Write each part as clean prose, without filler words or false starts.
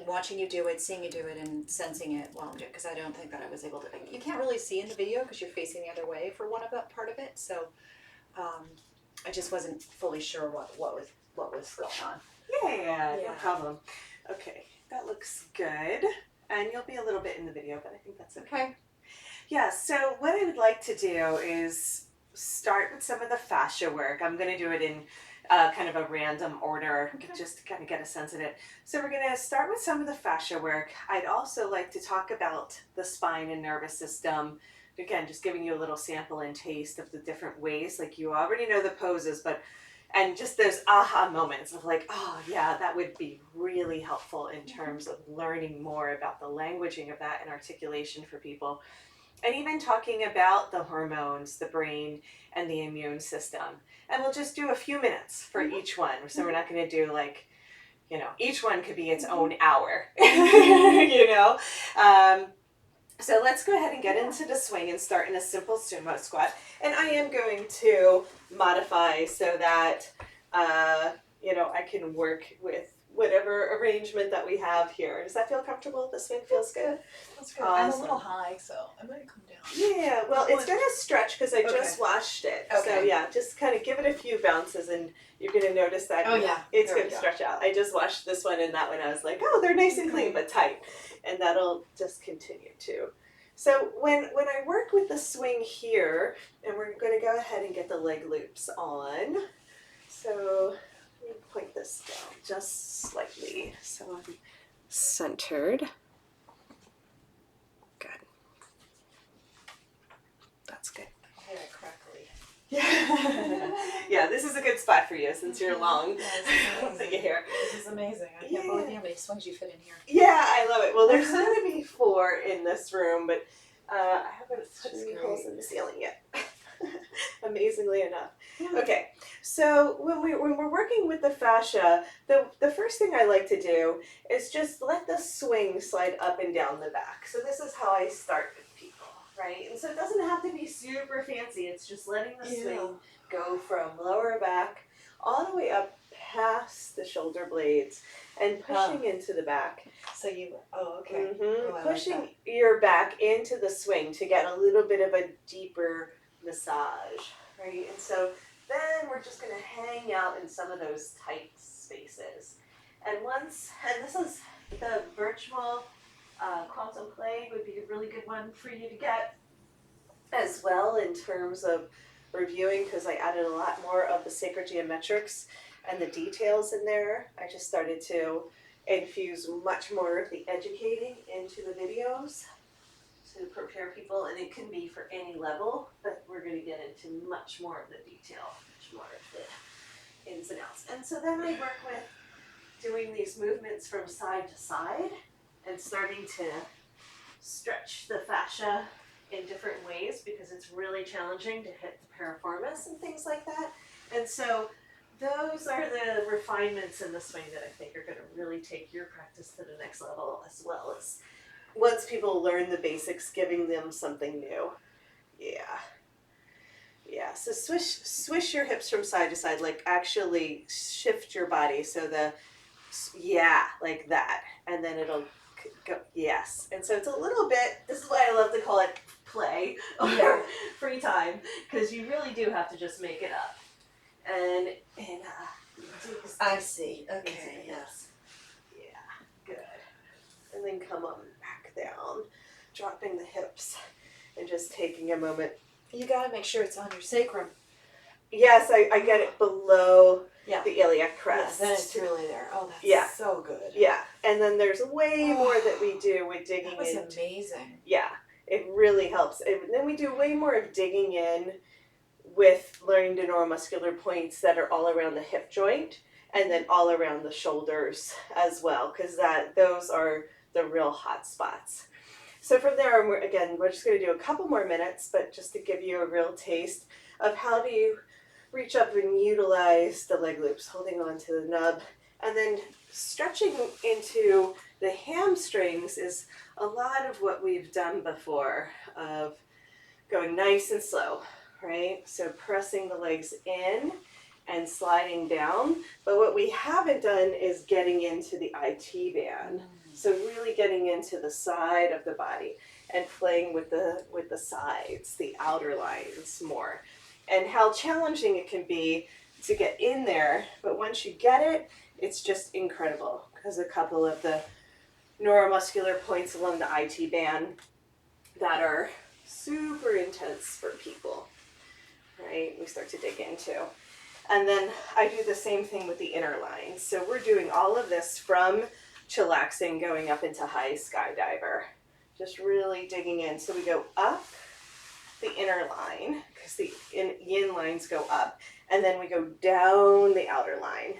watching you do it, seeing you do it, and sensing it while I'm doing it, because I don't think that I was able to. You can't really see in the video because you're facing the other way for one of that part of it. So I just wasn't fully sure what was going on. Yeah, no problem. Okay, that looks good. And you'll be a little bit in the video, but I think that's okay. Yeah, so what I would like to do is start with some of the fascia work. I'm going to do it in kind of a random order, just to kind of get a sense of it. So we're going to start with some of the fascia work. I'd also like to talk about the spine and nervous system. Again, just giving you a little sample and taste of the different ways. Like you already know the poses, and just those aha moments of like, oh yeah, that would be really helpful in terms of learning more about the languaging of that and articulation for people. And even talking about the hormones, the brain, and the immune system. And we'll just do a few minutes for each one. So we're not going to do like, each one could be its own hour, So let's go ahead and get into the swing and start in a simple sumo squat. And I am going to modify so that, I can work with whatever arrangement that we have here. Does that feel comfortable? The swing feels good? That's good. Awesome. I'm a little high, so I might come down. Yeah, well, it's going to stretch because I just washed it. Okay. So yeah, just kind of give it a few bounces and you're going to notice that it's going to stretch out. I just washed this one and that one. I was like, oh, they're nice and clean, but tight. And that'll just continue too. So when I work with the swing here, and we're going to go ahead and get the leg loops on. So let me point this down just slightly so I'm centered. Good. That's good. Very crackly. Yeah. Yeah, this is a good spot for you since you're long. Yeah, this is amazing. I can't believe how many swings you fit in here. Yeah, I love it. Well, there's going to be 4 in this room, but I haven't put any holes in the ceiling yet. Amazingly enough. Yeah. Okay, so when we're working with the fascia, the first thing I like to do is just let the swing slide up and down the back. So this is how I start with people, right? And so it doesn't have to be super fancy. It's just letting the swing go from lower back all the way up past the shoulder blades and pushing into the back. So okay. Mm-hmm. Pushing your back into the swing to get a little bit of a deeper massage, right? And so then we're just going to hang out in some of those tight spaces. And this is the virtual quantum play would be a really good one for you to get as well in terms of reviewing, because I added a lot more of the sacred geometrics and the details in there. I just started to infuse much more of the educating into the videos to prepare people, and it can be for any level, but we're going to get into much more of the detail, much more of the ins and outs. And so then I work with doing these movements from side to side and starting to stretch the fascia in different ways because it's really challenging to hit the piriformis and things like that. And so those are the refinements in the swing that I think are going to really take your practice to the next level, as well as once people learn the basics, giving them something new. Yeah, so swish your hips from side to side, like actually shift your body so like that, and then it'll go, yes. And so it's a little bit, this is why I love to call it play or free time, because you really do have to just make it up. And I see. Okay. Yes. Yeah. Good. And then come on back down, dropping the hips, and just taking a moment. You gotta make sure it's on your sacrum. Yes, I get it below the iliac crest. Yeah, then it's really there. Oh, that's so good. Yeah, and then there's way more that we do with digging in. That was amazing. Yeah, it really helps. And then we do way more of digging in with learning the neuromuscular points that are all around the hip joint and then all around the shoulders as well, because those are the real hot spots. So from there, we're just going to do a couple more minutes, but just to give you a real taste of how do you reach up and utilize the leg loops, holding on to the nub, and then stretching into the hamstrings is a lot of what we've done before, of going nice and slow, right? So pressing the legs in and sliding down. But what we haven't done is getting into the IT band. So really getting into the side of the body and playing with the sides, the outer lines more. And how challenging it can be to get in there, but once you get it, it's just incredible, because a couple of the neuromuscular points along the IT band that are super intense for people, right? We start to dig into. And then I do the same thing with the inner lines. So we're doing all of this from chillaxing going up into high skydiver, just really digging in. So we go up the inner line, because the yin lines go up, and then we go down the outer line.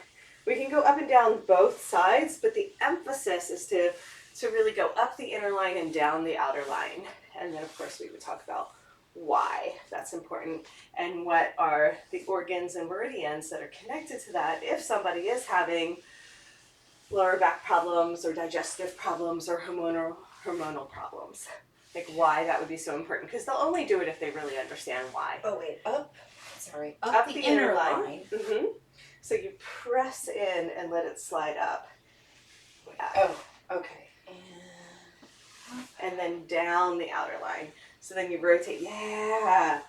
We can go up and down both sides, but the emphasis is to really go up the inner line and down the outer line. And then of course we would talk about why that's important and what are the organs and meridians that are connected to that if somebody is having lower back problems or digestive problems or hormonal problems. Like why that would be so important, because they'll only do it if they really understand why. Oh wait, up the inner line. Mm-hmm. So you press in and let it slide up. Yeah. Oh, okay. And then down the outer line. So then you rotate. Yeah.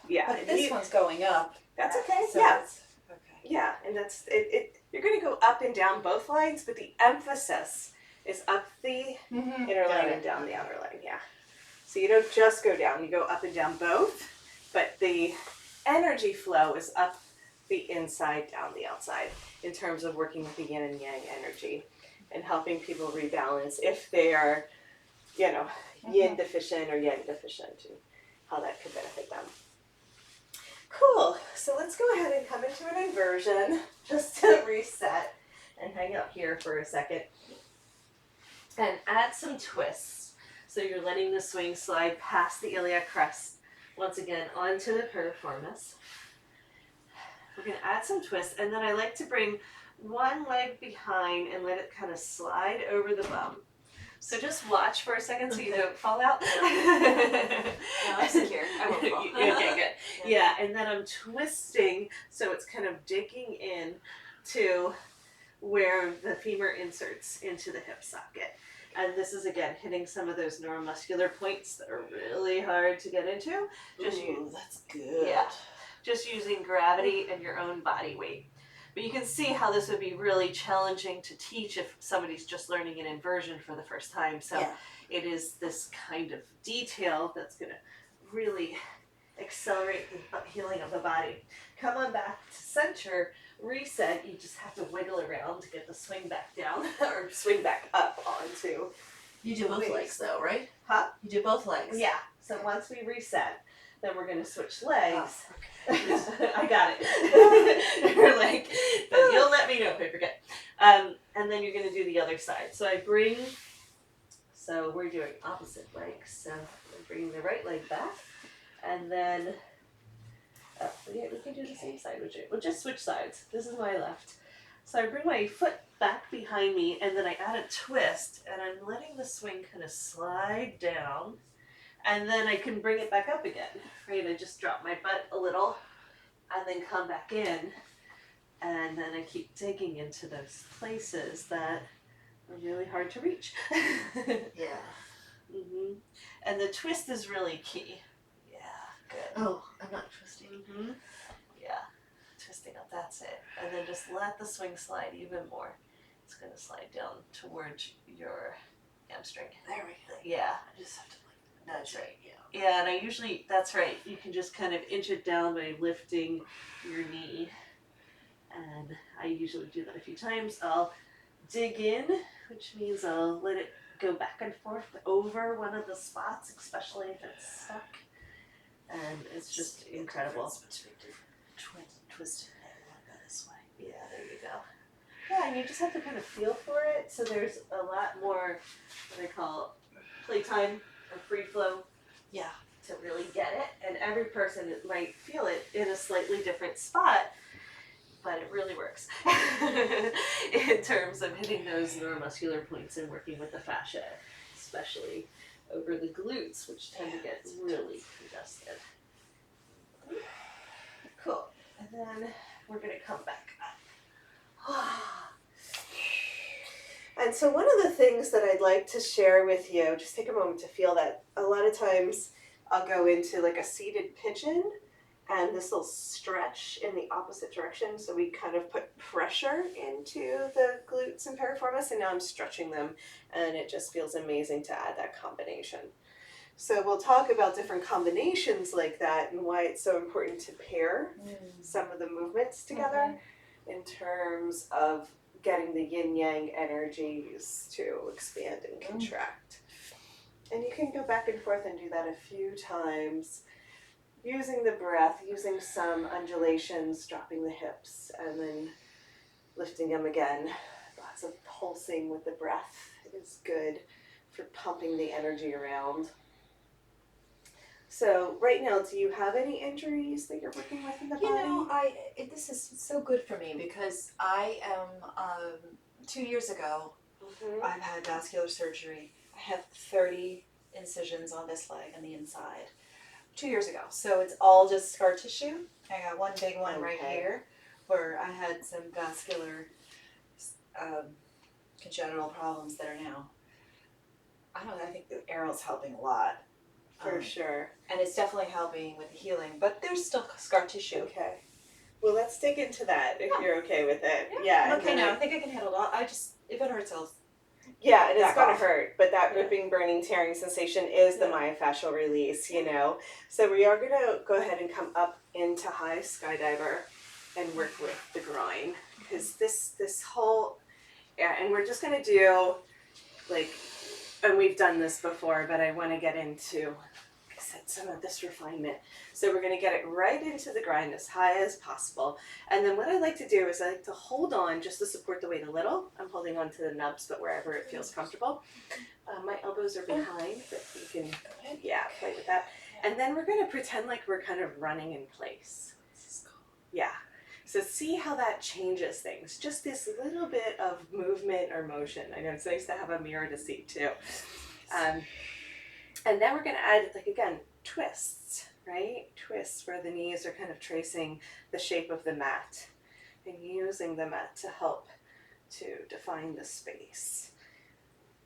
Yeah. But this one's going up. That's okay. So yeah. Okay. Yeah, and that's it. You're going to go up and down both lines, but the emphasis is up the inner line and down the outer line. Yeah. So you don't just go down, you go up and down both, but the energy flow is up the inside, down the outside in terms of working with the yin and yang energy and helping people rebalance if they are, yin deficient or yang deficient, and how that could benefit them. Cool. So let's go ahead and come into an inversion just to reset and hang out here for a second and add some twists. So you're letting the swing slide past the iliac crest once again onto the piriformis. We're going to add some twists, and then I like to bring one leg behind and let it kind of slide over the bum. So just watch for a second so you don't fall out. No, I'm secure. I won't fall. Okay, good. Yeah, and then I'm twisting so it's kind of digging in to where the femur inserts into the hip socket. And this is, again, hitting some of those neuromuscular points that are really hard to get into. That's good. Yeah, just using gravity and your own body weight. But you can see how this would be really challenging to teach if somebody's just learning an inversion for the first time. So it is this kind of detail that's going to really accelerate the healing of the body. Come on back to center, reset. You just have to wiggle around to get the swing back down or swing back up onto. You do both legs though, right? Huh? You do both legs. Yeah. So once we reset, then we're going to switch legs. Oh, okay. I got it. You're like, but you'll let me know if I forget. And then you're going to do the other side. So we're doing opposite legs. So I'm bringing the right leg back. And then, we can do the same side. We'll just switch sides. This is my left. So I bring my foot back behind me, and then I add a twist, and I'm letting the swing kind of slide down. And then I can bring it back up again, right? I just drop my butt a little and then come back in. And then I keep digging into those places that are really hard to reach. Yeah. Mm-hmm. And the twist is really key. Yeah, good. Oh, I'm not twisting. Mm-hmm. Yeah, twisting up, that's it. And then just let the swing slide even more. It's going to slide down towards your hamstring. There we go. Yeah. I just have to nudge right. Yeah. Yeah, and I usually, that's right, you can just kind of inch it down by lifting your knee. And I usually do that a few times. I'll dig in, which means I'll let it go back and forth over one of the spots, especially if it's stuck. And it's just incredible. Twist it this way. Yeah, there you go. Yeah, and you just have to kind of feel for it. So there's a lot more, what I call playtime or free flow. Yeah. To really get it. And every person might feel it in a slightly different spot, but it really works in terms of hitting those neuromuscular points and working with the fascia, especially over the glutes, which tend to get really congested. Cool. And then we're going to come back up. And so one of the things that I'd like to share with you, just take a moment to feel that. A lot of times I'll go into like a seated pigeon, and this will stretch in the opposite direction. So we kind of put pressure into the glutes and piriformis, and now I'm stretching them, and it just feels amazing to add that combination. So we'll talk about different combinations like that and why it's so important to pair some of the movements together in terms of getting the yin-yang energies to expand and contract. And you can go back and forth and do that a few times, using the breath, using some undulations, dropping the hips, and then lifting them again. Lots of pulsing with the breath is good for pumping the energy around. So right now, do you have any injuries that you're working with in the body? You know, this is so good for me because I am, 2 years ago, I've had vascular surgery. I have 30 incisions on this leg on the inside 2 years ago. So it's all just scar tissue. I got one big one right here where I had some vascular congenital problems that are now, I think the arrow's helping a lot. For sure. And it's definitely helping with the healing, but there's still scar tissue. Okay. Well, let's dig into that if you're okay with it. I'm okay now. I think I can handle it. If it hurts, I'll... Yeah, and it's back going to off. hurt, but that ripping, burning, tearing sensation is the myofascial release, you know. So we are going to go ahead and come up into high skydiver and work with the groin, because this whole, and we're just going to do, like, and we've done this before, but I want to get into, like I said, some of this refinement. So we're going to get it right into the groin as high as possible. And then what I like to do is I like to hold on just to support the weight a little. I'm holding on to the nubs, but wherever it feels comfortable. My elbows are behind, but you can, play with that. And then we're going to pretend like we're kind of running in place. Yeah. So see how that changes things. Just this little bit of movement or motion. I know it's nice to have a mirror to see too. And then we're going to add, like, again, twists, right? Twists where the knees are kind of tracing the shape of the mat and using the mat to help to define the space.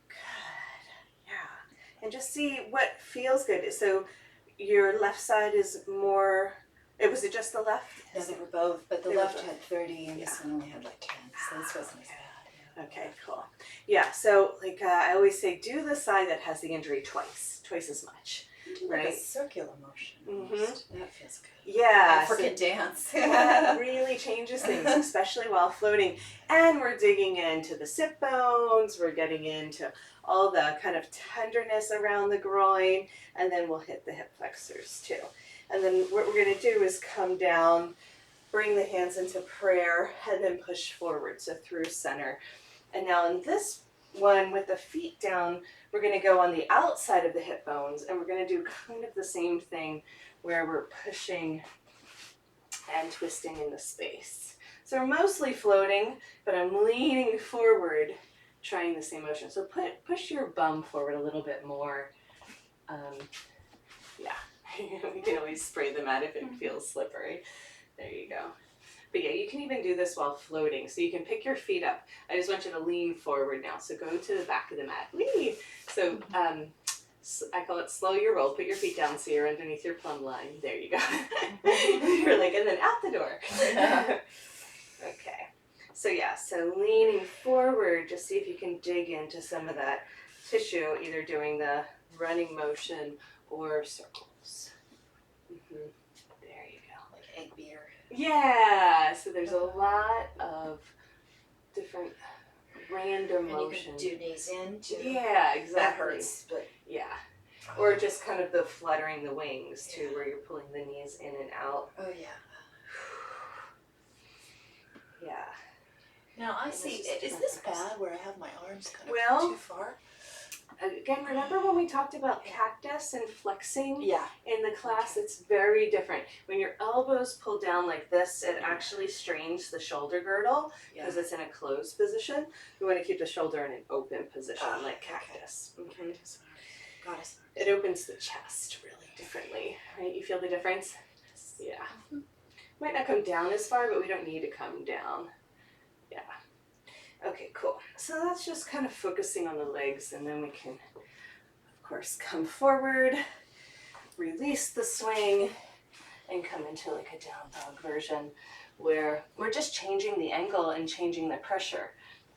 Good. Yeah. And just see what feels good. So your left side is more... Was it just the left? No, they were both, but the left had 30 and this one only had like 10, so this wasn't as bad. Okay, cool. Yeah, so like I always say, do the side that has the injury twice as much. Like a circular motion almost. That feels good. Yeah. Freaking dance. That really changes things, especially while floating. And we're digging into the sit bones, we're getting into all the kind of tenderness around the groin, and then we'll hit the hip flexors too. And then what we're going to do is come down, bring the hands into prayer, and then push forward, so through center. And now in this one with the feet down, we're going to go on the outside of the hip bones, and we're going to do kind of the same thing where we're pushing and twisting in the space. So we're mostly floating, but I'm leaning forward, trying the same motion. So push your bum forward a little bit more. Yeah. We can always spray the mat if it feels slippery. There you go. But yeah, you can even do this while floating. So you can pick your feet up. I just want you to lean forward now. So go to the back of the mat. Whee! So I call it slow your roll. Put your feet down so you're underneath your plumb line. There you go. You're like, and then out the door. Okay. So yeah, so leaning forward, just see if you can dig into some of that tissue, either doing the running motion or circles. There you go. Like egg beer. Yeah, so there's a lot of different random motion. And you can do knees in too. Yeah, exactly. That hurts, but yeah. Or just kind of the fluttering the wings too, where you're pulling the knees in and out. Oh yeah. Yeah. Now I see, is this bad where I have my arms kind of too far? Again, remember when we talked about cactus and flexing? Yeah. In the class, it's very different. When your elbows pull down like this, it actually strains the shoulder girdle because it's in a closed position. We want to keep the shoulder in an open position, like cactus. Okay. Got it. It opens the chest really differently, right? You feel the difference? Yeah. Might not come down as far, but we don't need to come down. Yeah. Okay, cool. So that's just kind of focusing on the legs, and then we can, of course, come forward, release the swing, and come into like a down dog version where we're just changing the angle and changing the pressure.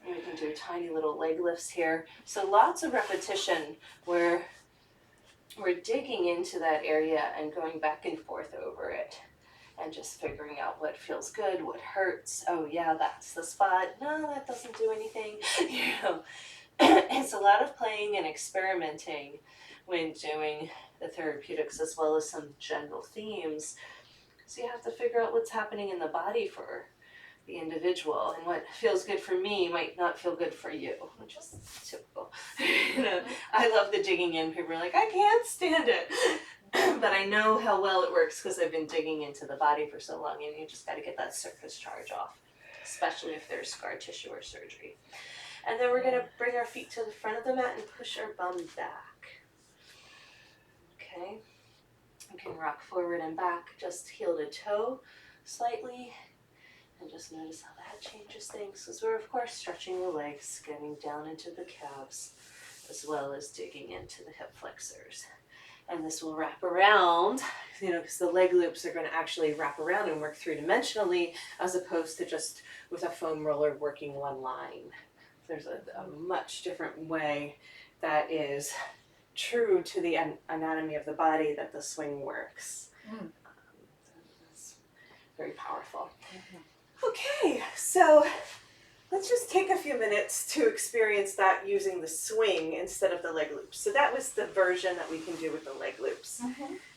And we can do tiny little leg lifts here. So lots of repetition where we're digging into that area and going back and forth over it. And just figuring out what feels good, what hurts. Oh yeah, that's the spot. No, that doesn't do anything. You know, it's a lot of playing and experimenting when doing the Therapeutix, as well as some general themes. So you have to figure out what's happening in the body for the individual, and what feels good for me might not feel good for you, which is typical. You know, I love the digging in. People are like, I can't stand it. But I know how well it works because I've been digging into the body for so long, and you just got to get that surface charge off, especially if there's scar tissue or surgery. And then we're going to bring our feet to the front of the mat and push our bum back. Okay. You can rock forward and back, just heel to toe slightly, and just notice how that changes things, because we're, of course, stretching the legs, getting down into the calves, as well as digging into the hip flexors. And this will wrap around, you know, because the leg loops are going to actually wrap around and work three-dimensionally, as opposed to just with a foam roller working one line. There's a much different way that is true to the anatomy of the body that the swing works. It's very powerful. Okay, so let's just take a few minutes to experience that using the swing instead of the leg loops. So that was the version that we can do with the leg loops.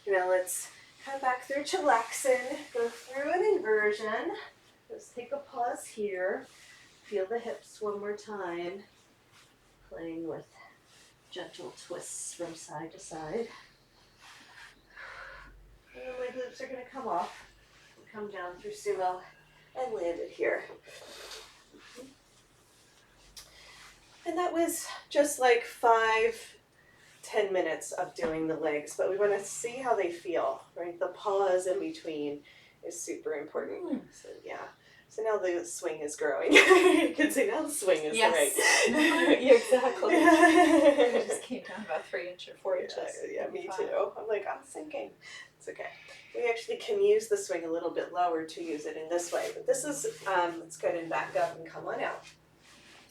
Now let's come back through chillaxin, go through an inversion. Let's take a pause here. Feel the hips one more time, playing with gentle twists from side to side. And the leg loops are going to come off and come down through sumo and land it here. And that was just like 5-10 minutes of doing the legs, but we want to see how they feel, right? The pause in between is super important. So yeah. So now the swing is growing. You can see now the swing is right. Yeah, exactly. I just came down about 3 inches or 4 inches. Yeah, me too. I'm like, I'm sinking. It's okay. We actually can use the swing a little bit lower to use it in this way. But this is, let's go ahead and back up and come on out.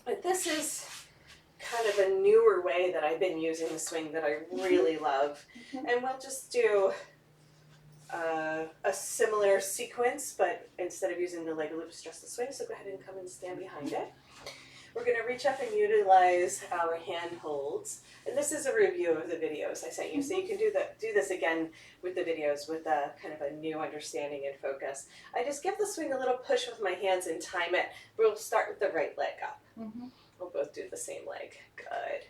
But this is kind of a newer way that I've been using the swing that I really love. And we'll just do a similar sequence, but instead of using the leg loops, just the swing. So go ahead and come and stand behind it. We're going to reach up and utilize our hand holds. And this is a review of the videos I sent you. So you can do this again with the videos with a kind of a new understanding and focus. I just give the swing a little push with my hands and time it. We'll start with the right leg up. We'll both do the same leg. Good.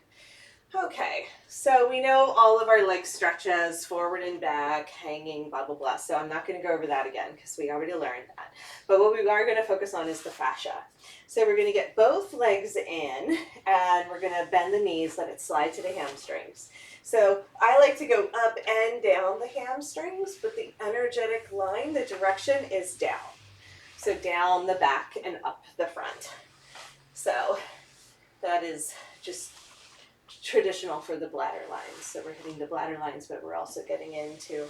Okay, so we know all of our leg stretches, forward and back, hanging, blah, blah, blah. So I'm not going to go over that again because we already learned that. But what we are going to focus on is the fascia. So we're going to get both legs in, and we're going to bend the knees, let it slide to the hamstrings. So I like to go up and down the hamstrings, but the energetic line, the direction is down. So down the back and up the front. So that is just traditional for the bladder lines. So we're hitting the bladder lines, but we're also getting into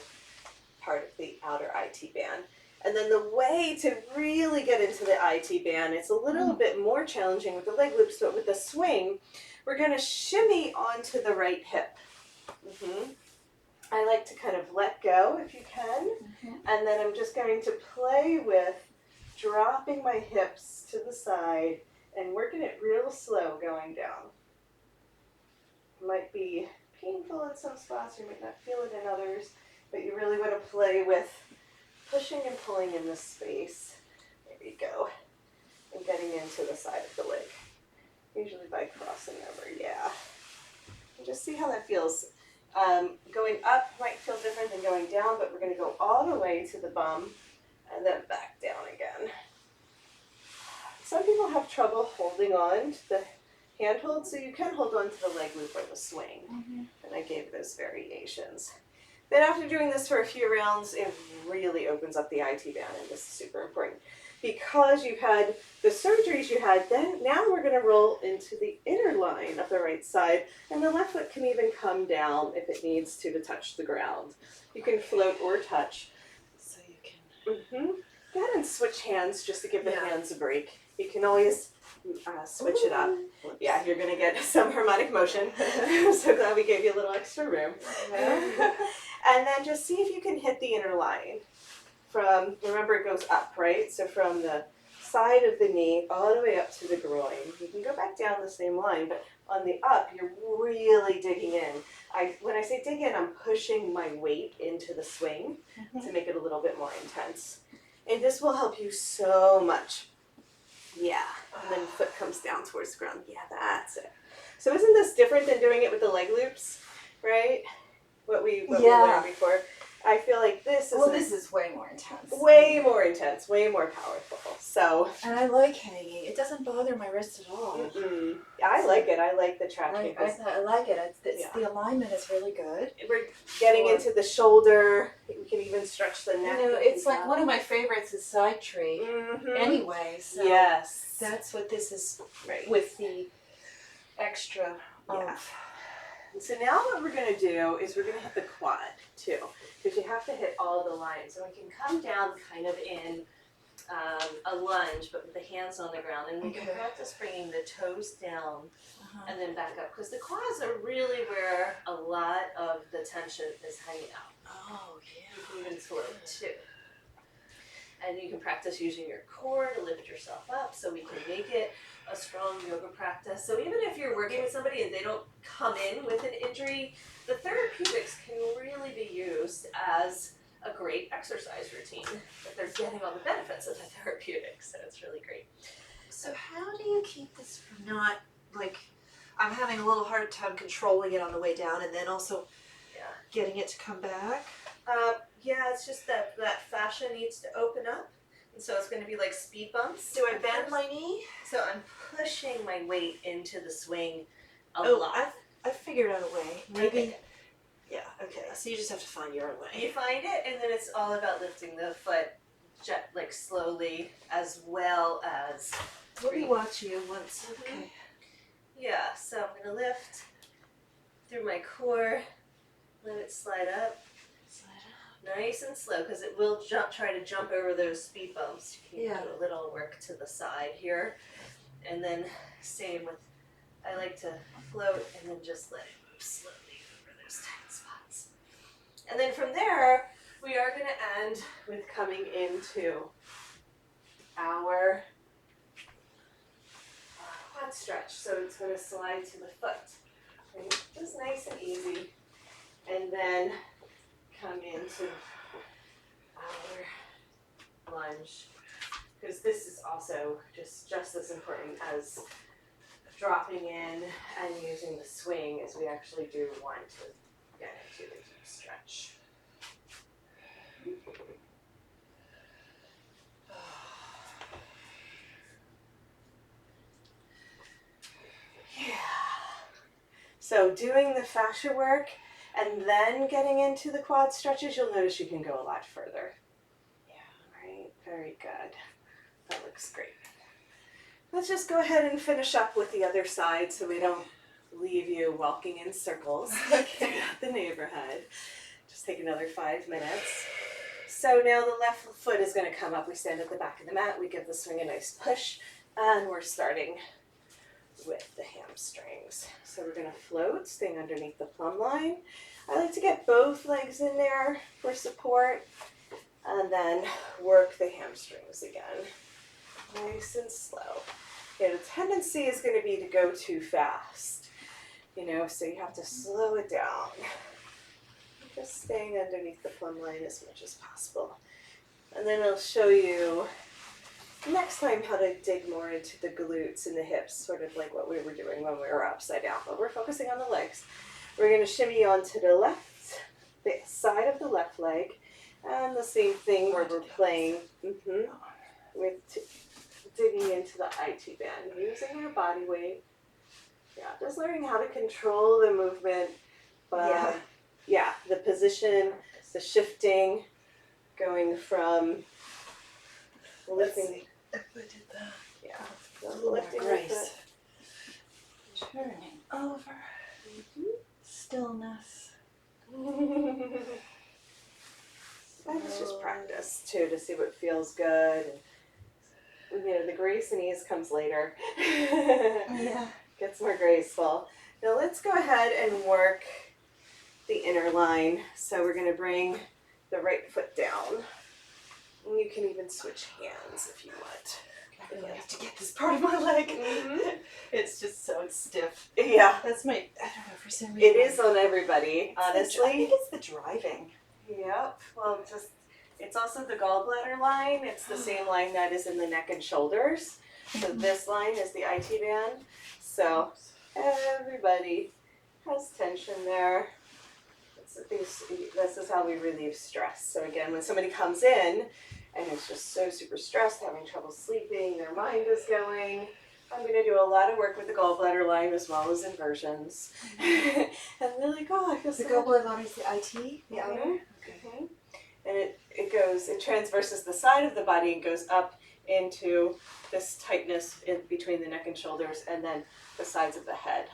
part of the outer IT band. And then the way to really get into the IT band, it's a little bit more challenging with the leg loops, but with the swing, we're going to shimmy onto the right hip. I like to kind of let go if you can, and then I'm just going to play with dropping my hips to the side and working it real slow going down. It might be painful in some spots, you might not feel it in others, but you really want to play with pushing and pulling in this space. There you go. And getting into the side of the leg. Usually by crossing over, yeah. And just see how that feels. Going up might feel different than going down, but we're going to go all the way to the bum and then back down again. Some people have trouble holding on to the handhold, so you can hold on to the leg loop or the swing. And I gave those variations. Then after doing this for a few rounds, it really opens up the IT band, and this is super important. Because you had the surgeries you had, then now we're going to roll into the inner line of the right side, and the left foot can even come down if it needs to touch the ground. You can float or touch. So you can. Go ahead and switch hands just to give the hands a break. You can always switch it up. Whoops. Yeah, you're going to get some harmonic motion. I'm so glad we gave you a little extra room. And then just see if you can hit the inner line. Remember it goes up, right? So from the side of the knee all the way up to the groin. You can go back down the same line, but on the up, you're really digging in. When I say dig in, I'm pushing my weight into the swing to make it a little bit more intense. And this will help you so much. Yeah, and then foot comes down towards the ground. Yeah, that's it. So isn't this different than doing it with the leg loops, right? What we learned before. I feel like this is this is way more intense. Way more intense, way more powerful. So. And I like hanging. It doesn't bother my wrist at all. I like it. I like the tracking. I like it. The alignment is really good. We're getting into the shoulder. We can even stretch the neck. You know, it's like one of my favorites is side tree. Anyway, so yes, that's what this is right. with the extra. So now what we're going to do is we're going to hit the quad too, because you have to hit all the lines. So we can come down kind of in a lunge, but with the hands on the ground, and we can practice bringing the toes down and then back up, because the quads are really where a lot of the tension is hanging out. Oh yeah. You can even float too. And you can practice using your core to lift yourself up, so we can make it a strong yoga practice. So even if you're working with somebody and they don't come in with an injury, the Therapeutix can really be used as a great exercise routine. That they're getting all the benefits of the Therapeutix, so it's really great. So how do you keep this from not, like, I'm having a little hard time controlling it on the way down and then also getting it to come back? Yeah, it's just that fascia needs to open up. And so it's going to be like speed bumps. Do I bend my knee? So I'm pushing my weight into the swing a lot. I figured out a way. Maybe. Okay. Yeah, okay. So you just have to find your own way. You find it, and then it's all about lifting the foot like slowly, as well as... Let me watch you once. Okay. Yeah, so I'm going to lift through my core, let it slide up. Nice and slow, because it will try to jump over those speed bumps. You can do a little work to the side here. And then same with, I like to float and then just let it move slowly over those tight spots. And then from there, we are going to end with coming into our quad stretch. So it's going to slide to the foot. Right? Just nice and easy. And then come into our lunge, because this is also just as important as dropping in and using the swing, as we actually do want to get into the deep stretch. Yeah. So doing the fascia work and then getting into the quad stretches, you'll notice you can go a lot further. Yeah, right? Very good. That looks great. Let's just go ahead and finish up with the other side so we don't leave you walking in circles throughout the neighborhood. Just take another 5 minutes. So now the left foot is going to come up. We stand at the back of the mat. We give the swing a nice push, and we're starting with the hamstrings. So we're going to float, staying underneath the plumb line. I like to get both legs in there for support, and then work the hamstrings again. Nice and slow. Yeah, the tendency is going to be to go too fast, so you have to slow it down. Just staying underneath the plumb line as much as possible. And then I'll show you next time how to dig more into the glutes and the hips, sort of like what we were doing when we were upside down, but we're focusing on the legs. We're going to shimmy onto the side of the left leg, and the same thing where we're playing with digging into the IT band, using your body weight. Yeah, just learning how to control the movement, but yeah, the position, the shifting, going from lifting. If I did that. Yeah. Oh, Lifting grace. Turning over. Stillness. And it's just practice too to see what feels good. And, you know, the grace and ease comes later. Yeah. Gets more graceful. Now let's go ahead and work the inner line. So we're going to bring the right foot down. And you can even switch hands if you want. I really have to get this part of my leg. Mm-hmm. It's just so stiff. Yeah. That's my, I don't know, for some reason. It is on everybody, honestly. I think it's the driving. Yep. Well, it's also the gallbladder line. It's the same line that is in the neck and shoulders. So this line is the IT band. So everybody has tension there. This is how we relieve stress. So again, when somebody comes in and is just so super stressed, having trouble sleeping, their mind is going, I'm going to do a lot of work with the gallbladder line as well as inversions. And they're like, oh, I feel The so gallbladder line is the IT, the outer? Mhm. Okay. Mhm. And it transverses the side of the body and goes up into this tightness in between the neck and shoulders and then the sides of the head.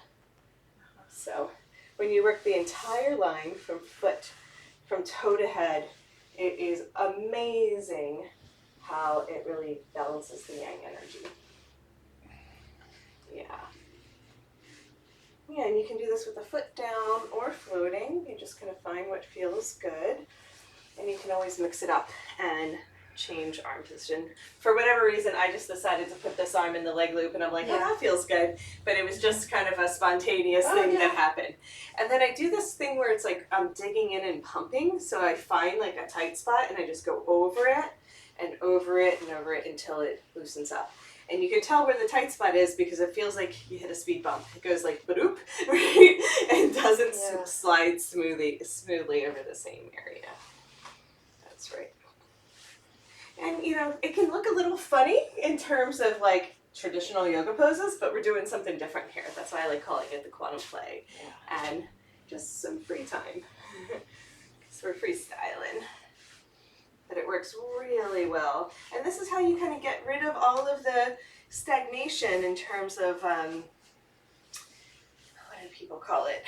So when you work the entire line from toe to head, it is amazing how it really balances the yang energy. Yeah. Yeah, and you can do this with the foot down or floating. You just kind of find what feels good. And you can always mix it up and change arm position. For whatever reason, I just decided to put this arm in the leg loop, and I'm like, oh, that feels good. But it was just kind of a spontaneous thing that happened. And then I do this thing where it's like I'm digging in and pumping. So I find like a tight spot, and I just go over it and over it and over it until it loosens up. And you can tell where the tight spot is because it feels like you hit a speed bump. It goes like ba-doop, right? And doesn't slide smoothly over the same area. That's right. And you know, it can look a little funny in terms of like traditional yoga poses, but we're doing something different here. That's why I like calling it the quantum play. Yeah. And just some free time. So we're freestyling. But it works really well. And this is how you kind of get rid of all of the stagnation in terms of, what do people call it?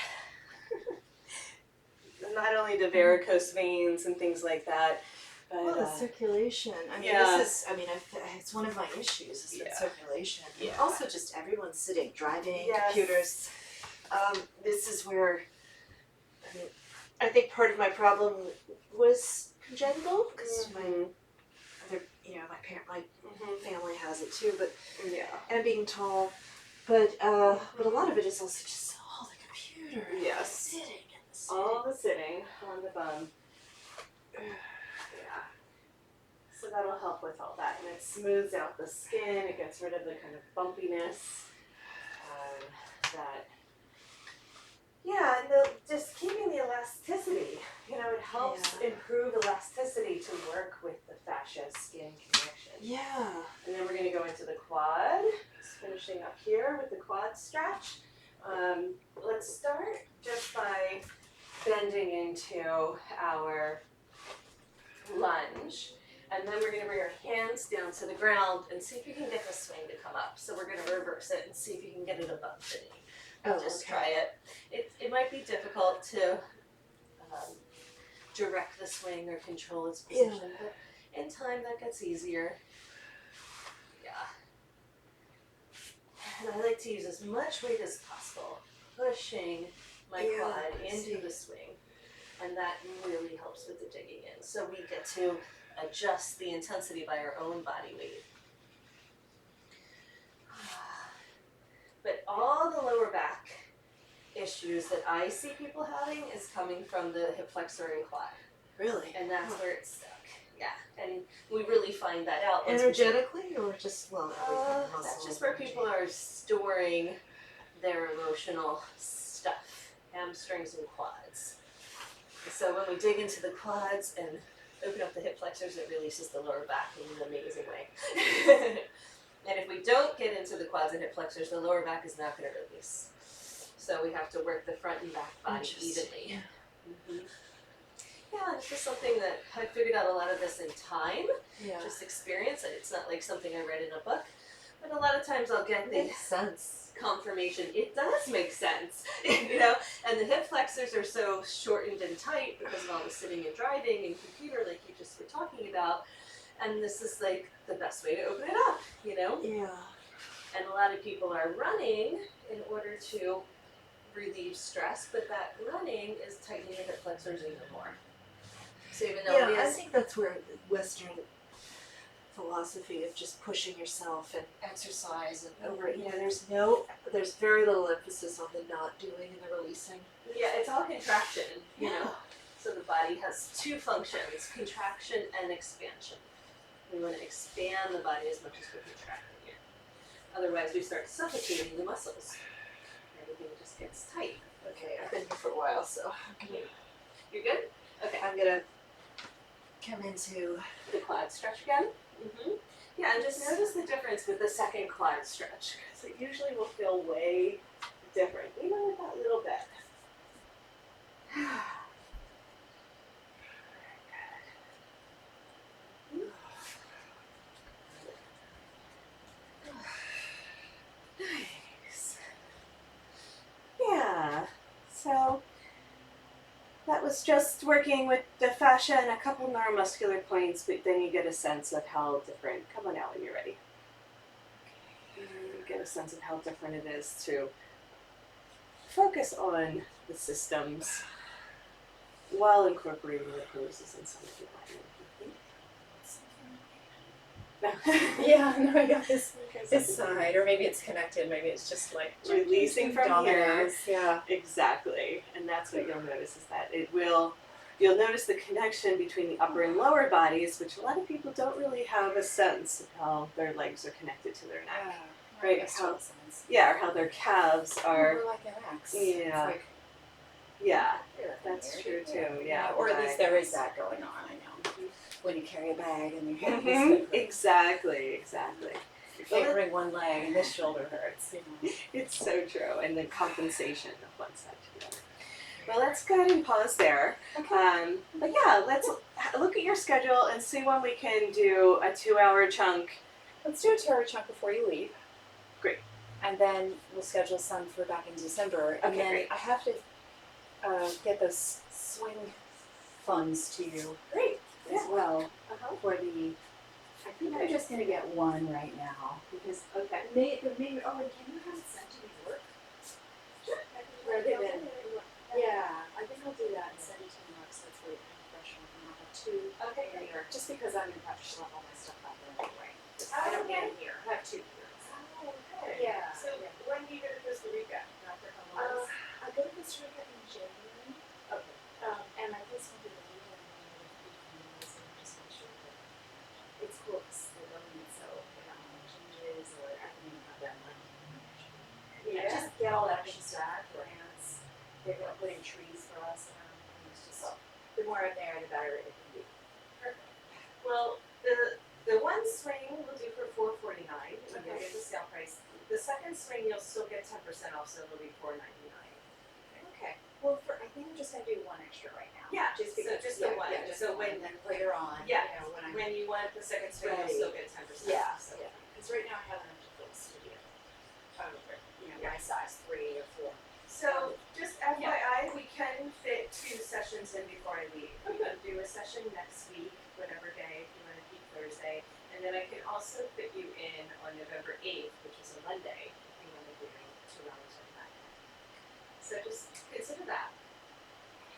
Not only the varicose veins and things like that, but well, the circulation. I mean, it's one of my issues is with circulation. Yeah. And also just everyone's sitting, driving, Yes. computers. This is where, I think part of my problem was congenital, because my family has it too, but and being tall, but a lot of it is also just all the computer, Yes. sitting and the sitting. all the sitting on the bum. So that'll help with all that, and it smooths out the skin. It gets rid of the kind of bumpiness and just keeping the elasticity. You know, it helps improve elasticity to work with the fascia skin connection. Yeah. And then we're going to go into the quad. Just finishing up here with the quad stretch. Let's start just by bending into our lunge. And then we're going to bring our hands down to the ground and see if you can get the swing to come up. So we're going to reverse it and see if you can get it above the knee. Just try it. It might be difficult to direct the swing or control its position, but in time that gets easier. Yeah. And I like to use as much weight as possible, pushing my quad into the swing. And that really helps with the digging in. So we get to adjust the intensity by our own body weight. But all the lower back issues that I see people having is coming from the hip flexor and quad. Really? And that's where it's stuck. Yeah. And we really find that out. Energetically or just, That's just where people are storing their emotional stuff. Hamstrings and quads. So when we dig into the quads and open up the hip flexors, it releases the lower back in an amazing way. And if we don't get into the quads and hip flexors, the lower back is not going to release. So we have to work the front and back body evenly. Yeah, it's just something that I figured out a lot of this in time, Yeah. just experience. It's not like something I read in a book, but a lot of times I'll get the Makes sense. confirmation. It does make sense, you know. And the hip flexors are so shortened and tight because of all the sitting and driving and computer, like you just were talking about. And this is like the best way to open it up, you know. Yeah. And a lot of people are running in order to relieve stress, but that running is tightening the hip flexors even more. So even though it I is, think that's where the Western philosophy of just pushing yourself and exercise and over, there's very little emphasis on the not doing and the releasing. yeah, it's all contraction, you know. So the body has two functions, contraction and expansion. We want to expand the body as much as we're contracting it. Otherwise we start suffocating the muscles. Everything just gets tight. Okay, I've been here for a while, so You're good? Okay. I'm gonna come into The quad stretch again. Yeah, and just notice the difference with the second quad stretch, because it usually will feel way different, even with that little bit. Nice. Yeah, so that was just working with the fascia and a couple neuromuscular points, but then you get a sense of how different. Come on out when you're ready. You get a sense of how different it is to focus on the systems while incorporating the poses and some of the yeah, no, I got this side, or maybe it's connected, maybe it's just like releasing from here. Yeah. Exactly. And that's what you'll notice is that you'll notice the connection between the upper and lower bodies, which a lot of people don't really have a sense of how their legs are connected to their neck. Right? Or how their calves are. Or like AYRx. Yeah. It's like, yeah, that's true too. Yeah. Or at least there is that going on, I know. When you carry a bag and your head is Exactly. you can't bring one leg and this shoulder hurts. It's so true. And the compensation of one side to the other. Well, let's go ahead and pause there. Okay. But yeah, let's look at your schedule and see when we can do a 2-hour chunk. Let's do a 2-hour chunk before you leave. Great. And then we'll schedule some for back in December. And Okay, then great. I have to get those swing funds to you. Great. As well for I think I'm just gonna get one right now because the main can you have it sent to New York? Sure. Rather than I think I'll do that and send it to New York so it's really professional and I'll have two in New York just because I'm in professional all my stuff out there anyway. I don't get it here. I have two here. Yeah. So when do you go to Costa Rica? After how long? I go to Costa Rica in January. Okay. And I just want to leave and just make sure that it's cool because they're building it so they're not making changes or I can even have them like just get all that extra stuff. Grants. They're gonna put in trees for us and it's just the more I'm there the better it can be. Perfect. Well, the one swing we'll do for $449. You'll get the sale price. The second swing you'll still get 10% off, so it'll be $499. Okay. Well, I think I'm just gonna do one extra right now. Yeah, Just so because. just the one. Just So the one, when- and then later on, Yeah. when I'm. When you want the second swing, Right. you'll still get 10%. Yeah, So. because right now I have enough to fill the studio. My size 3 or 4. So just FYI, we can fit 2 sessions in before I leave. We can do a session next week, whatever day, if you want to keep Thursday. And then I can also fit you in on November 8th, which is a Monday, if you want to do 2 hours like that. So just consider that.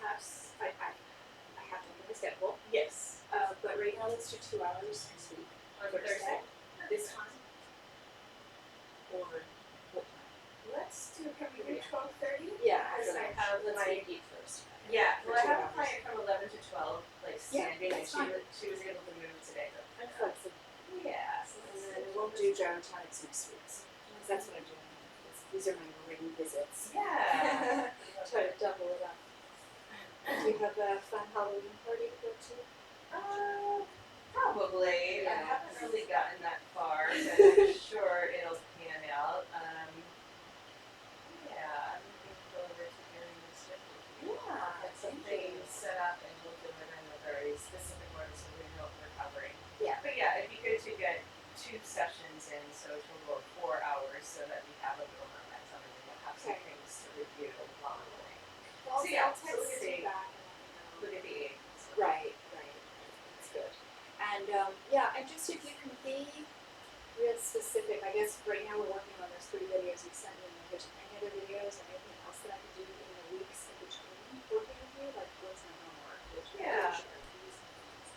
Perhaps I have to look at the schedule, Yes. but right now let's do 2 hours next week. On Thursday? This time? Or what time? Let's do, can we do 12:30? Yeah, Because I have let's my- make it first. Yeah, For well, I 2 have a hours. client from 11 to 12, like Yeah, standing, and that's fine. she was able to move today. I'm flexible. Yeah, so And let's then we'll do Gerontics next week. Because that's what I'm doing. These are my ring visits. Yeah. Try to double it up. Do you have a fun Halloween party to go to? Probably. I Yeah. haven't really gotten that far, but I'm sure it'll pan out. Yeah, I'm looking forward to hearing this with you. Yeah, That's something 2 sessions in, so a total of 4 hours, so that we have a little momentum and we'll have some Okay. things to review while we're going. Well, So yeah, I'll so text look at you the- back and let me Look know. at the 8. Right, that's good. And yeah, and just if you can be real specific, I guess right now we're working on those 3 videos you sent me. If there's any other videos or anything else that I can do in the weeks in between working with you, like what's my homework? Yeah.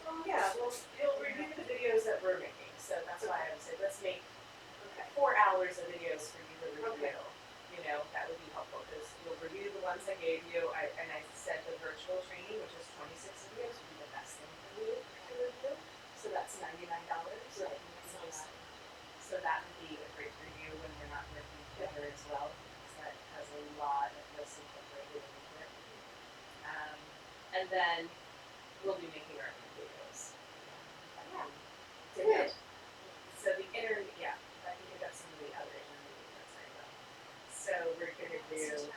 Well, Yeah, well, you'll review the videos that we're making, so that's why I would say let's make Okay. 4 hours of videos for you to review. Okay. You know, that would be helpful, because you'll review the ones I gave you, and I said the virtual training, which is 26 videos, would be the best thing for you to review. So that's $99. Right. So that would be a great review when we're not working together as well, because that has a lot of this incorporated into it. And then we'll be making our own videos. Good. So the yeah, I can give up some of the other intermediate ones I will. So we're gonna do.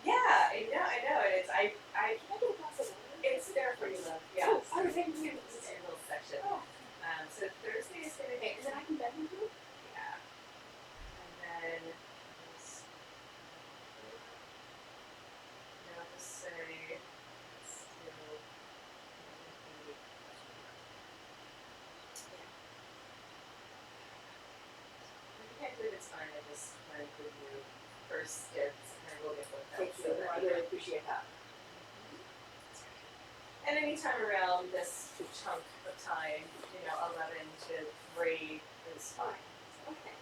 Yeah, I know, and it's Can I get a glass of water? it's there for you, love. Yeah. Oh, thank you. This is your little section. Oh. So Thursday is gonna be. Okay, and then I can bend into it? Yeah. And then let's now just say let's do I believe it's fine. I just wanted to do first dibs, and then we'll get both out. Thank you, I really appreciate that. And anytime around this chunk of time, 11 to 3 is fine. Okay.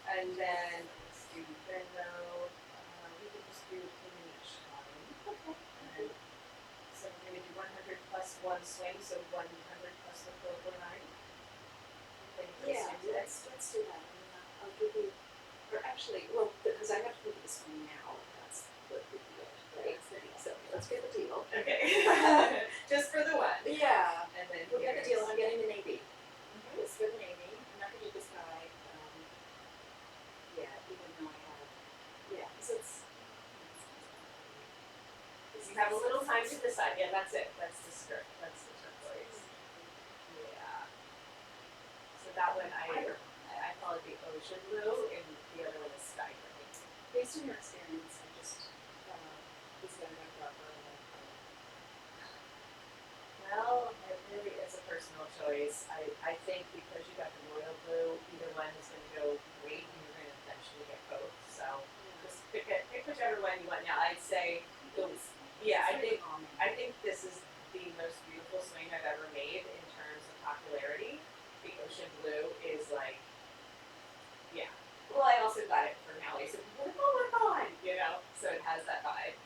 And then let's do bendo. We can just do each time. Okay. And so we're going to do 100 plus 1 swing, so 100 plus the 449. Yeah, let's do that. And then I'll give you, or actually, well, because I have to look at this one now. That's what the deal, right? So let's get the deal. Okay. Just for the one. Yeah. And then We'll get the deal. I'm getting the Navy. Mhm. It's for the Navy. I'm not gonna do this guy. Yeah, even though I have. Yeah, because it's. You have a little time to decide. Yeah, that's it. That's the skirt. That's the turquoise. Yeah. So that one I call it the ocean blue, and the other one is sky gray. Based on your experience, I just is that a rubber? Well, it really is a personal choice. I think because you got the royal blue, either one is going to go great, and you're going to eventually get both. So just pick whichever one you want. Now, I'd say I think this is the most beautiful swing I've ever made in terms of popularity. The ocean blue is like, yeah. Well, I also got it from Healy, so people are like, oh my god, so it has that vibe.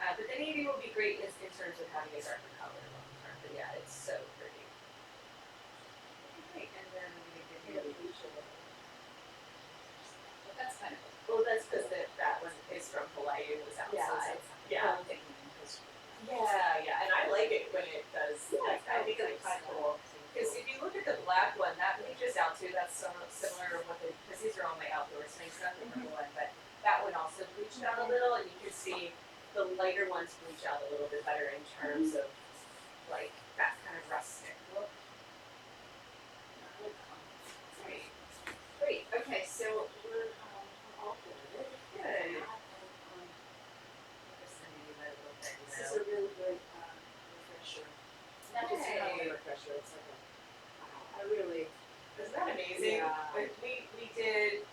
But the navy will be great in terms of having a darker color long term. But yeah, it's so pretty. Okay, and then we can give you That's kind of well, that's because that one is from Hawaii and was outside. Yeah. Yeah, and I like it when it does. Yeah, I think it's kind of cool. Because if you look at the black one, that bleaches out too. That's similar to what because these are all my outdoor swing stuff, the purple one, but that one also bleached out a little, and you can see the lighter ones bleach out a little bit better in terms of like that kind of rustic look. Great. Okay, so we're all good. Good. This is a really good refresher. It's not just a refresher, it's like a, wow, I really. Isn't that amazing? Yeah. We did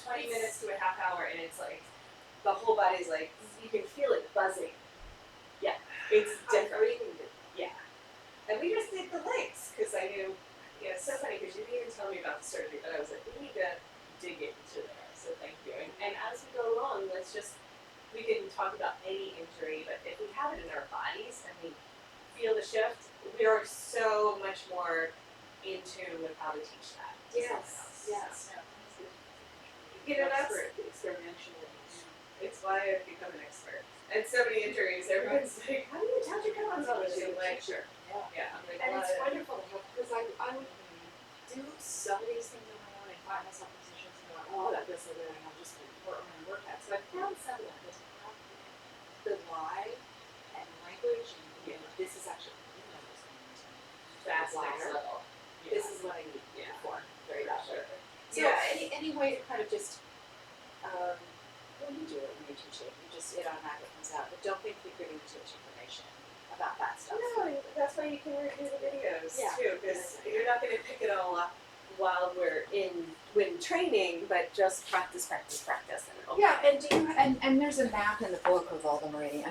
20 minutes to a half hour, and it's like the whole body's like You can feel it buzzing. yeah, it's different. Breathing. Yeah, and we just did the legs because I knew. It's so funny because you didn't even tell me about the surgery, but I was like, we need to dig into there. So thank you. And as we go along, we can talk about any injury, but if we have it in our bodies and we feel the shift, we are so much more in tune with how to teach that to someone else. Yes. That's Experiential. it's why I've become an expert. And so many injuries, everyone's like, how do you tell your kids all this? I'm like, sure. Yeah, I'm like, And it's wonderful because I would do some of these things on my own and find myself in positions and go, oh, that does so good, and I'll just work on my workouts. So I found some of that just have the why and language and this is actually that's next level. This is what I it automatically comes out. But don't think you're giving too much information about that stuff. No, that's why you can review the videos Yeah. too, because you're not going to pick it all up while we're when training, but just practice, and it'll Yeah, and do you and there's a map in the book of all the meridians.